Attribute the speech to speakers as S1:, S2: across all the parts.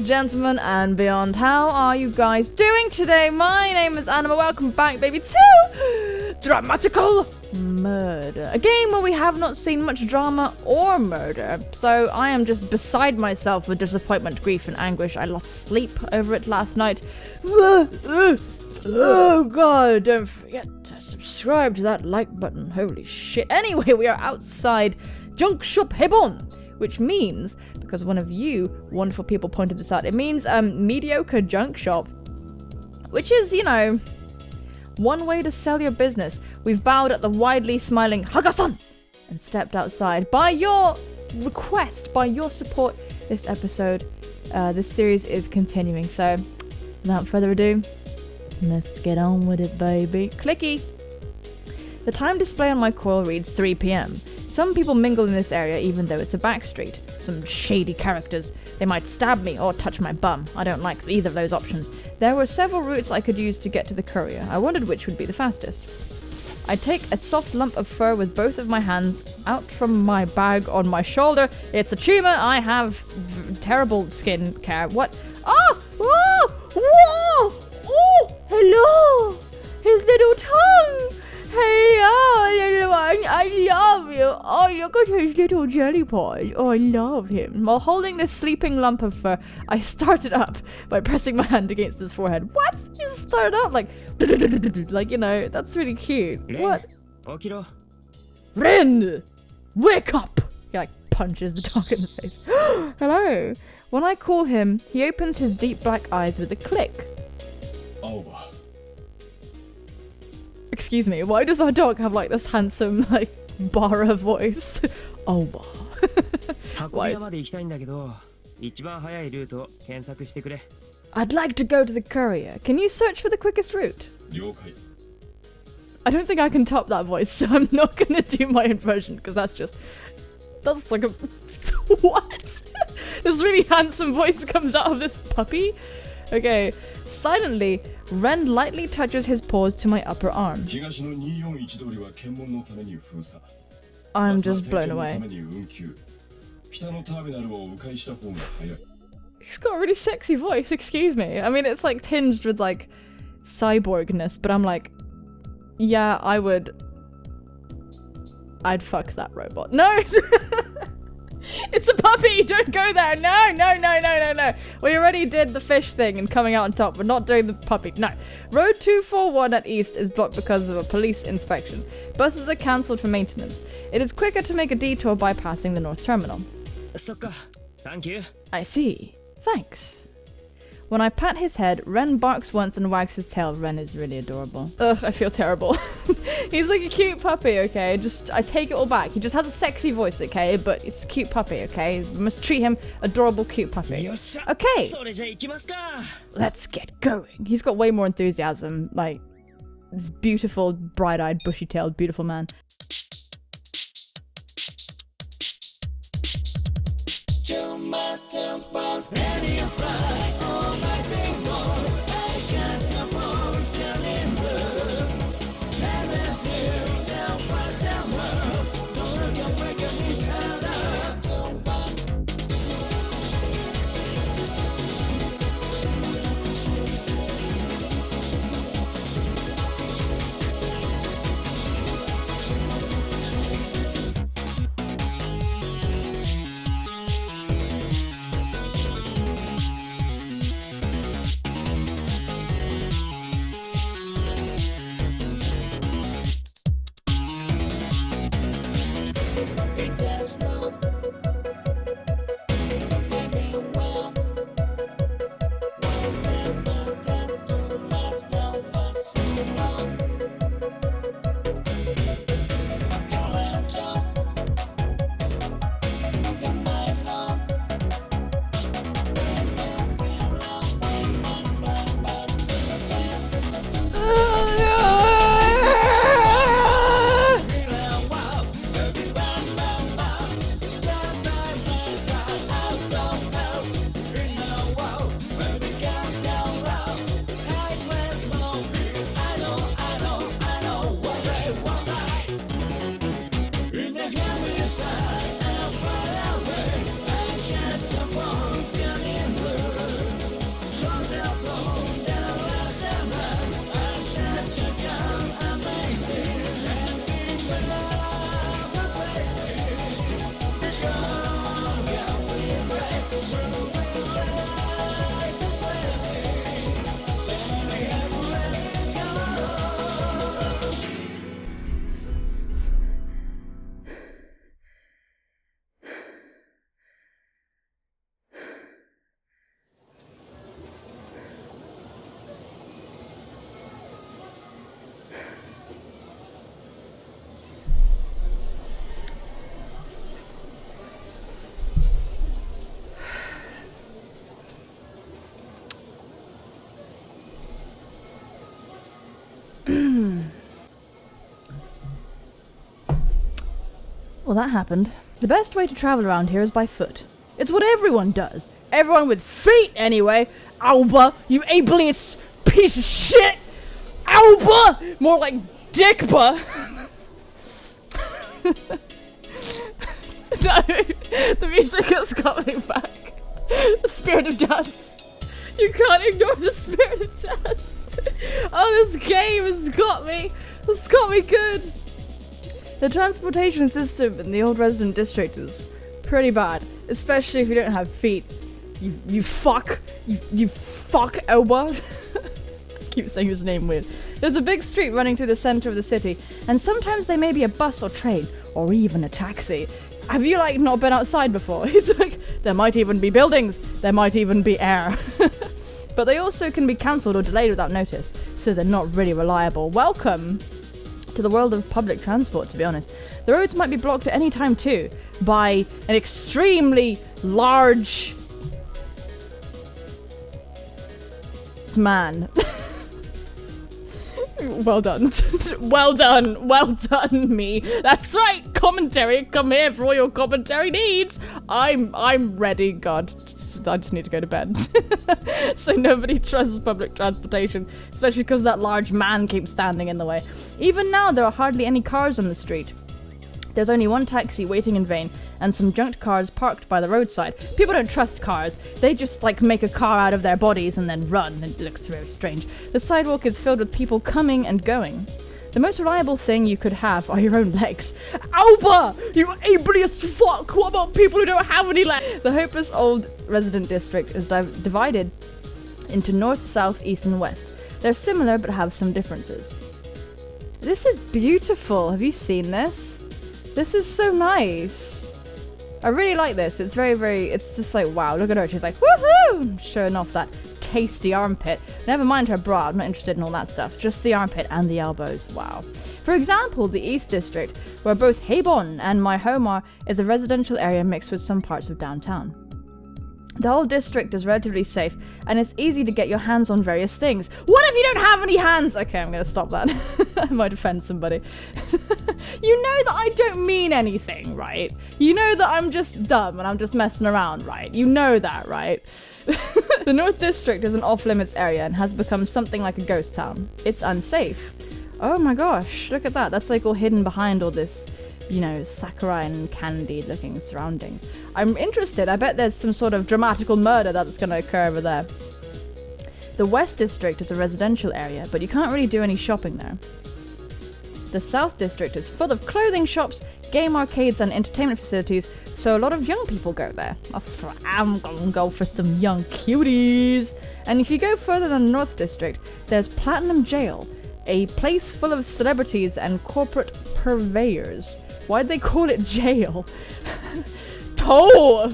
S1: gentlemen, and beyond. How are you guys doing today? My name is Anima. Welcome back, baby, to DRAMAtical Murder, a game where we have not seen much drama or murder. So I am just beside myself with disappointment, grief, and anguish. I lost sleep over it last night. Oh god, don't forget to subscribe to that like button. Holy shit. Anyway, we are outside Junk Shop Hebon, which means, because one of you wonderful people pointed this out, it means mediocre junk shop, which is, you know, one way to sell your business. We've bowed at the widely smiling Haga-san and stepped outside. By your request, by your support, this episode, this series is continuing. So, without further ado, let's get on with it, baby. Clicky! The time display on my coil reads 3 p.m. Some people mingle in this area even though it's a back street. Some shady characters. They might stab me or touch my bum. I don't like either of those options. There were several routes I could use to get to the courier. I wondered which would be the fastest. I take a soft lump of fur with both of my hands out from my bag on my shoulder. It's a tumor. I have terrible skin care. What? Oh! Oh! Whoa! Oh! Hello! His little tongue! Hey, little one, I love you. Oh, look at his little jelly paws. Oh, I love him. While holding this sleeping lump of fur, I started up by pressing my hand against his forehead. What? You start up like, you know, that's really cute. What? Ren! Wake up! He like punches the dog in the face. Hello. When I call him, he opens his deep black eyes with a click.
S2: Aoba.
S1: Excuse me, why does our dog have like this handsome, like, Bara voice? Aoba. I'd like to go to the courier. Can you search for the quickest route? I don't think I can top that voice, so I'm not gonna do my impression, because that's like a... What? This really handsome voice comes out of this puppy? Okay, silently, Ren lightly touches his paws to my upper arm. I'm just blown away. He's got a really sexy voice, excuse me. I mean, it's like tinged with like cyborgness, but I'm like, yeah, I'd fuck that robot. No! It's a puppy! Don't go there! No! We already did the fish thing and coming out on top. We're not doing the puppy. No. Road 241 at East is blocked because of a police inspection. Buses are cancelled for maintenance. It is quicker to make a detour bypassing the North Terminal.
S2: Thank you.
S1: I see. Thanks. When I pat his head, Ren barks once and wags his tail. Ren is really adorable. Ugh, I feel terrible. He's like a cute puppy, okay? I take it all back. He just has a sexy voice, okay? But it's a cute puppy, okay? We must treat him adorable, cute puppy. Okay. Let's get going. He's got way more enthusiasm. Like, this beautiful, bright-eyed, bushy-tailed, beautiful man. Well, that happened. The best way to travel around here is by foot. It's what everyone does. Everyone with feet, anyway. Aoba, you ableist piece of shit. Aoba! More like dickba. No, the music has got me back. The spirit of dance. You can't ignore the spirit of dance. Oh, this game has got me. It's got me good. The transportation system in the old resident district is pretty bad, especially if you don't have feet. You fuck Aoba. I keep saying his name weird. There's a big street running through the center of the city, and sometimes there may be a bus or train, or even a taxi. Have you, like, not been outside before? He's like, there might even be buildings, there might even be air. But they also can be cancelled or delayed without notice, so they're not really reliable. Welcome to the world of public transport, to be honest. The roads might be blocked at any time too, by an extremely large man. Well done. Well done, me. That's right, commentary. Come here for all your commentary needs. I'm ready, God. I just need to go to bed. So nobody trusts public transportation, especially because that large man keeps standing in the way. Even now, there are hardly any cars on the street. There's only one taxi waiting in vain, and some junked cars parked by the roadside. People don't trust cars. They just, like, make a car out of their bodies and then run. It looks very strange. The sidewalk is filled with people coming and going. The most reliable thing you could have are your own legs. Aoba! You ableist fuck! What about people who don't have any legs? The hopeless old resident district is divided into north, south, east, and west. They're similar but have some differences. This is beautiful. Have you seen this? This is so nice. I really like this. It's very, it's just like, wow, look at her. She's like, woohoo! Showing off that tasty armpit. Never mind her bra. I'm not interested in all that stuff. Just the armpit and the elbows. Wow. For example, the East District, where both Hebon and my home are, is a residential area mixed with some parts of downtown. The whole district is relatively safe, and it's easy to get your hands on various things. What if you don't have any hands? Okay, I'm gonna stop that. I might offend somebody. You know that I don't mean anything, right? You know that I'm just dumb and I'm just messing around, right? You know that, right? The North District is an off-limits area and has become something like a ghost town. It's unsafe. Oh my gosh, look at that. That's like all hidden behind all this, you know, saccharine candy looking surroundings. I'm interested. I bet there's some sort of dramatical murder that's going to occur over there. The West District is a residential area, but you can't really do any shopping there. The South District is full of clothing shops, game arcades, and entertainment facilities, so a lot of young people go there. I'm gonna go for some young cuties. And if you go further than the North District, there's Platinum Jail, a place full of celebrities and corporate purveyors. Why'd they call it jail? Toe!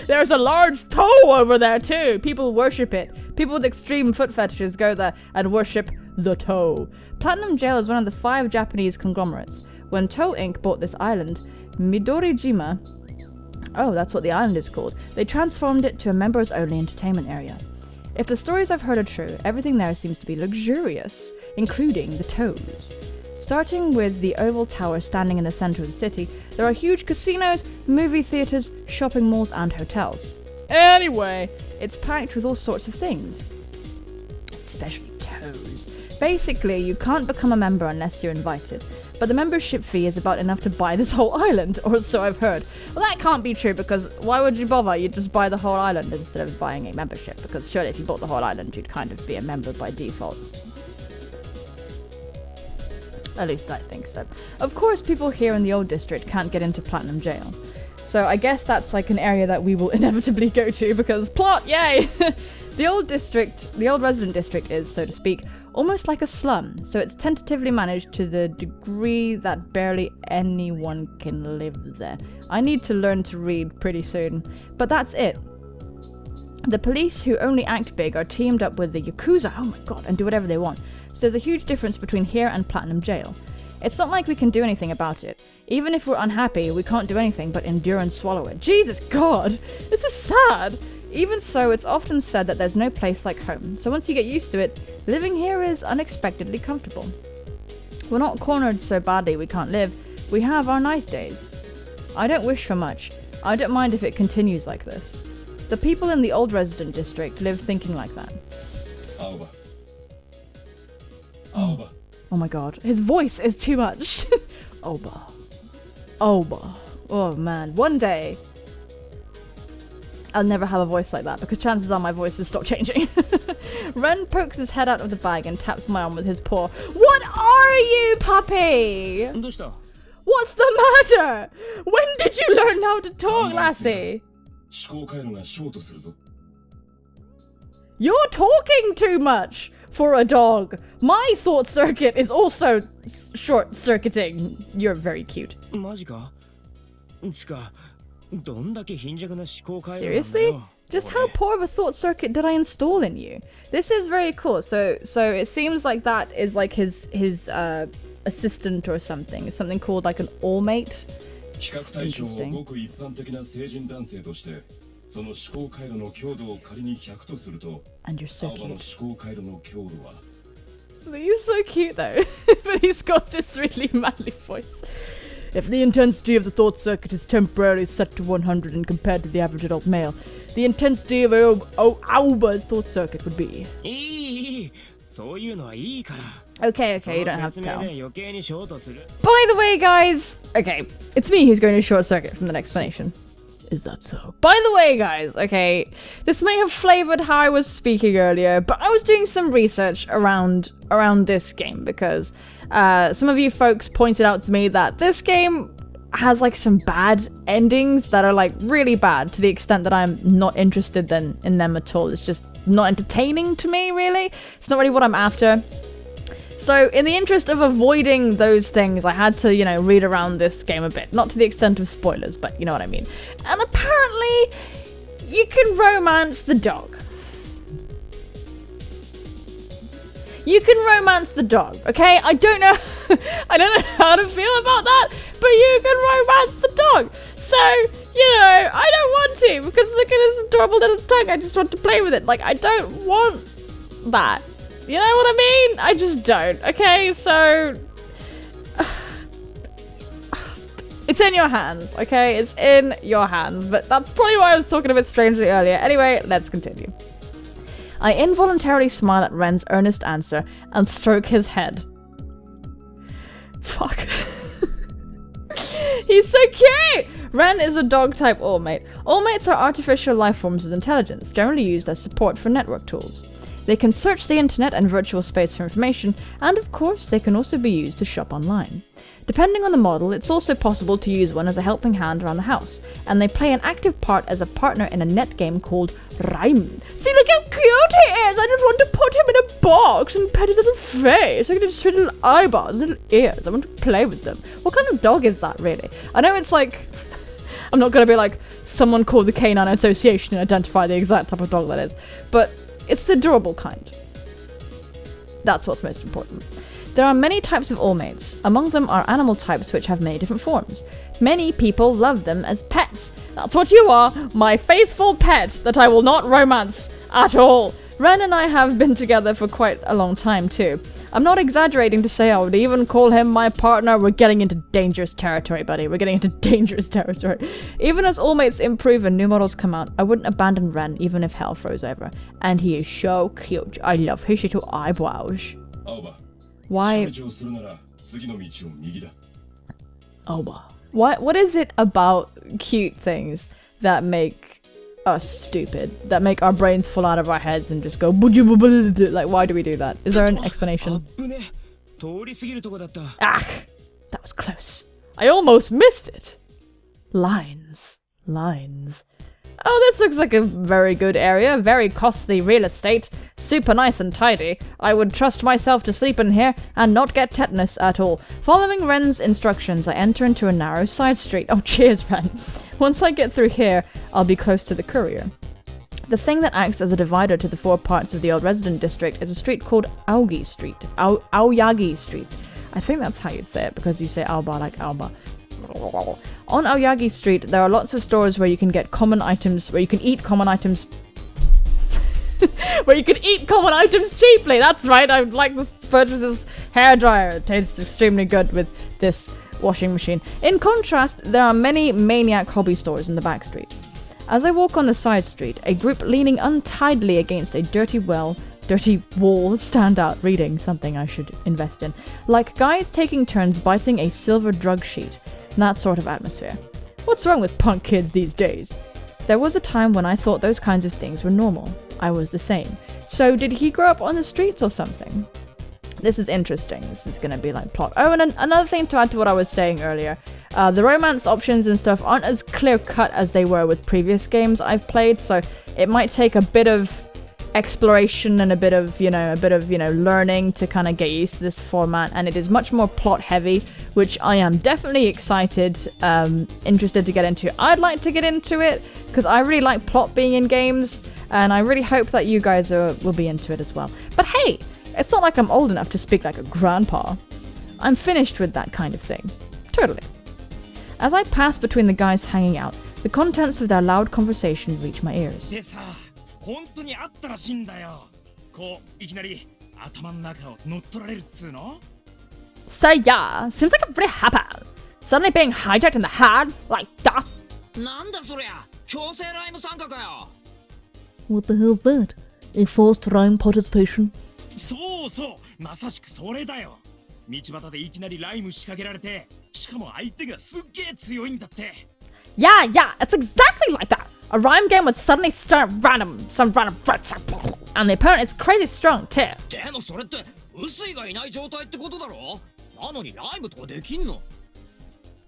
S1: There's a large toe over there too. People worship it. People with extreme foot fetishes go there and worship the toe. Platinum Jail is one of the 5 Japanese conglomerates. When Toe Inc. bought this island, Midorijima, oh, that's what the island is called, they transformed it to a members-only entertainment area. If the stories I've heard are true, everything there seems to be luxurious, including the toes. Starting with the Oval Tower standing in the center of the city, there are huge casinos, movie theaters, shopping malls, and hotels. Anyway, it's packed with all sorts of things. Especially toes. Basically, you can't become a member unless you're invited, but the membership fee is about enough to buy this whole island, or so I've heard. Well, that can't be true, because why would you bother? You'd just buy the whole island instead of buying a membership, because surely if you bought the whole island, you'd kind of be a member by default. At least I think so. Of course, people here in the old district can't get into Platinum Jail. So I guess that's like an area that we will inevitably go to, because plot, yay! The old resident district is, so to speak, almost like a slum, so it's tentatively managed to the degree that barely anyone can live there. I need to learn to read pretty soon, but that's it. The police who only act big are teamed up with the Yakuza, oh my god, and do whatever they want. So there's a huge difference between here and Platinum Jail. It's not like we can do anything about it. Even if we're unhappy, we can't do anything but endure and swallow it. Jesus God, this is sad. Even so, it's often said that there's no place like home, so once you get used to it, living here is unexpectedly comfortable. We're not cornered so badly we can't live, We have our nice days. I don't wish for much. I don't mind if it continues like this. The people in the old resident district live thinking like that.
S2: Aoba. Aoba.
S1: Oh my god, his voice is too much. Aoba. Aoba. Oh man, one day I'll never have a voice like that because chances are my voice has stopped changing. Ren pokes his head out of the bag and taps my arm with his paw. What are you, puppy? What's the matter? When did you learn how to talk, lassie? You're talking too much for a dog. My thought circuit is also short-circuiting. You're very cute. Seriously? Just how poor of a thought circuit did I install in you? This is very cool. So it seems like that is like his assistant or something. It's something called like an Allmate. Interesting. And you're so cute. He's so cute though. But he's got this really manly voice. If the intensity of the thought circuit is temporarily set to 100 and compared to the average adult male, the intensity of Aoba's thought circuit would be... Okay, you don't have to tell. By the way, guys... Okay, it's me who's going to short circuit from the explanation. Is that so? By the way, guys, okay, this may have flavored how I was speaking earlier, but I was doing some research around this game because some of you folks pointed out to me that this game has like some bad endings that are like really bad to the extent that I'm not interested in them at all. It's just not entertaining to me, really. It's not really what I'm after. So in the interest of avoiding those things, I had to, read around this game a bit. Not to the extent of spoilers, but you know what I mean. And apparently, you can romance the dog. You can romance the dog, okay? I don't know how to feel about that, but you can romance the dog. So, I don't want to, because look at his adorable little tongue. I just want to play with it. Like, I don't want that. You know what I mean? I just don't. Okay, so... It's in your hands, okay? It's in your hands. But that's probably why I was talking a bit strangely earlier. Anyway, let's continue. I involuntarily smile at Ren's earnest answer and stroke his head. Fuck. He's so cute! Ren is a dog-type Allmate. Allmates are artificial life forms with intelligence, generally used as support for network tools. They can search the internet and virtual space for information, and of course they can also be used to shop online. Depending on the model, it's also possible to use one as a helping hand around the house, and they play an active part as a partner in a net game called Rhyme. See, look how cute he is! I just want to put him in a box and pet his little face. I can just see little eyeballs, little ears. I want to play with them. What kind of dog is that, really? I know it's like... I'm not going to be like someone called the Canine Association and identify the exact type of dog that is, but it's the adorable kind. That's what's most important. There are many types of Allmates. Among them are animal types which have many different forms. Many people love them as pets. That's what you are, my faithful pet that I will not romance at all. Ren and I have been together for quite a long time too. I'm not exaggerating to say I would even call him my partner. We're getting into dangerous territory, buddy. We're getting into dangerous territory. Even as Allmates improve and new models come out, I wouldn't abandon Ren even if hell froze over. And he is so cute. I love his little eyebrows.
S2: Aoba.
S1: Why? Aoba. What is it about cute things that make us stupid, that make our brains fall out of our heads and just go like, why do we do that? Is there an explanation? Ah, that was close. I almost missed it. Lines. Oh, this looks like a very good area. Very costly real estate. Super nice and tidy. I would trust myself to sleep in here and not get tetanus at all. Following Ren's instructions, I enter into a narrow side street. Oh, cheers, Ren. Once I get through here, I'll be close to the courier. The thing that acts as a divider to the four parts of the old resident district is a street called Aogi Street. Aoyagi Street. I think that's how you'd say it, because you say Aoba like Aoba. On Aoyagi Street, there are lots of stores where you can get common items, where you can eat common items where you can eat common items cheaply. That's right, I would like to purchase this hairdryer. It tastes extremely good with this washing machine. In contrast, there are many maniac hobby stores in the back streets. As I walk on the side street, a group leaning untidily against a dirty wall stand out, reading something I should invest in. Like guys taking turns biting a silver drug sheet. That sort of atmosphere. What's wrong with punk kids these days? There was a time when I thought those kinds of things were normal. I was the same. So did he grow up on the streets or something? This is interesting. This is going to be like plot. Oh, and another thing to add to what I was saying earlier. The romance options and stuff aren't as clear-cut as they were with previous games I've played, so it might take a bit of exploration and a bit of learning to kind of get used to this format, and it is much more plot heavy, which I am definitely excited, interested to get into. I'd like to get into it because I really like plot being in games, and I really hope that you guys will be into it as well. But hey, it's not like I'm old enough to speak like a grandpa. I'm finished with that kind of thing. Totally. As I pass between the guys hanging out, the contents of their loud conversation reach my ears. So yeah, seems like it really happened. Suddenly being hijacked in the head, like that. What the hell's that? A forced rhyme participation? Yeah, it's exactly like that. A rhyme game would suddenly start some random threats, and the opponent is crazy strong too.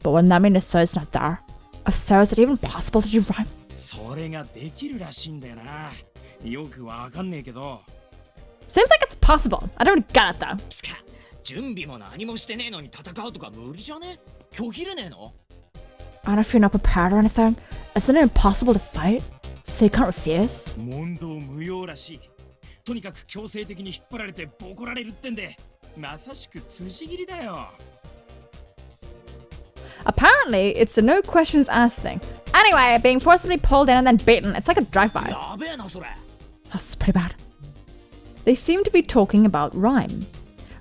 S1: But wouldn't that mean the So's not there? If so, is it even possible to do rhyme? Seems like it's possible. I don't get it though. And if you're not prepared or anything, isn't it impossible to fight? So you can't refuse? Apparently, it's a no questions asked thing. Anyway, being forcibly pulled in and then beaten, it's like a drive-by. That's pretty bad. They seem to be talking about Rhyme.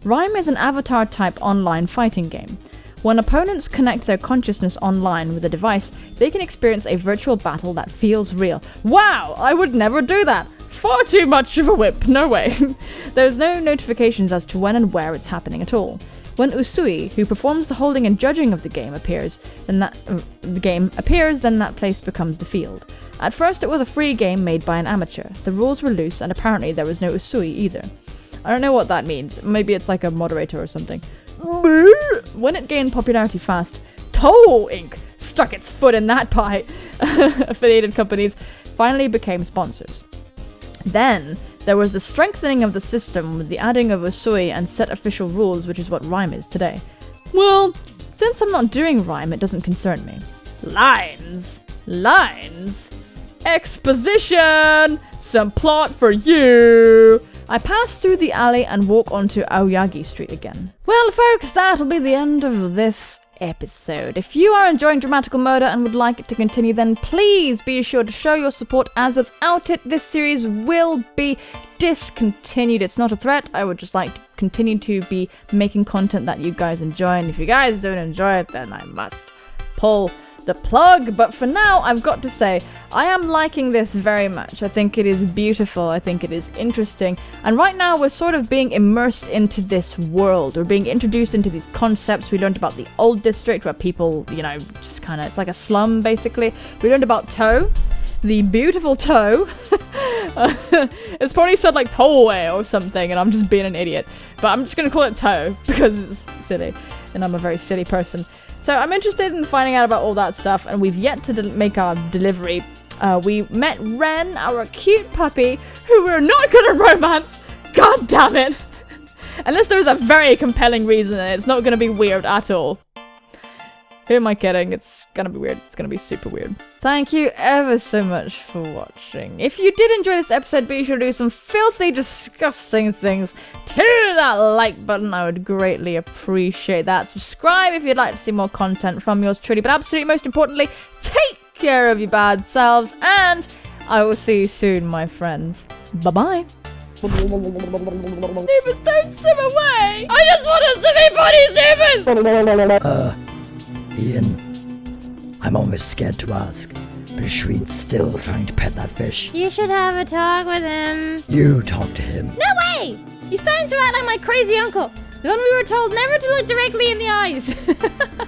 S1: Rhyme is an avatar-type online fighting game. When opponents connect their consciousness online with a device, they can experience a virtual battle that feels real. Wow, I would never do that. Far too much of a whip, no way. There's no notifications as to when and where it's happening at all. When Usui, who performs the holding and judging of the game, appears, then that place becomes the field. At first, it was a free game made by an amateur. The rules were loose, and apparently there was no Usui either. I don't know what that means. Maybe it's like a moderator or something. When it gained popularity fast, Toho Inc. stuck its foot in that pie. Affiliated companies finally became sponsors. Then, there was the strengthening of the system with the adding of Usui and set official rules, which is what Rhyme is today. Well, since I'm not doing Rhyme, it doesn't concern me. Lines! Exposition! Some plot for you! I pass through the alley and walk onto Aoyagi Street again. Well, folks, that'll be the end of this episode. If you are enjoying Dramatical Murder and would like it to continue, then please be sure to show your support, as without it, this series will be discontinued. It's not a threat. I would just like to continue to be making content that you guys enjoy, and if you guys don't enjoy it, then I must pull the plug. But for now, I've got to say, I am liking this very much. I think it is beautiful. I think it is interesting. And right now, we're sort of being immersed into this world. We're being introduced into these concepts. We learned about the old district where people, just kind of, it's like a slum, basically. We learned about Toe, the beautiful Toe. It's probably said like Towe or something, and I'm just being an idiot. But I'm just going to call it Toe because it's silly, and I'm a very silly person. So I'm interested in finding out about all that stuff, and we've yet to make our delivery. We met Ren, our cute puppy, who we're not going to romance. God damn it. Unless there's a very compelling reason, and it's not going to be weird at all. Who am I kidding? It's going to be weird. It's going to be super weird. Thank you ever so much for watching. If you did enjoy this episode, be sure to do some filthy, disgusting things to that like button. I would greatly appreciate that. Subscribe if you'd like to see more content from yours truly. But absolutely most importantly, take care of your bad selves. And I will see you soon, my friends. Bye-bye. Neighbors, don't swim away! I just want to see my body, Neighbors!
S3: Ian, I'm almost scared to ask, but is Shreed's still trying to pet that fish?
S4: You should have a talk with him.
S3: You talk to him.
S4: No way! He's starting to act like my crazy uncle. The one we were told never to look directly in the eyes.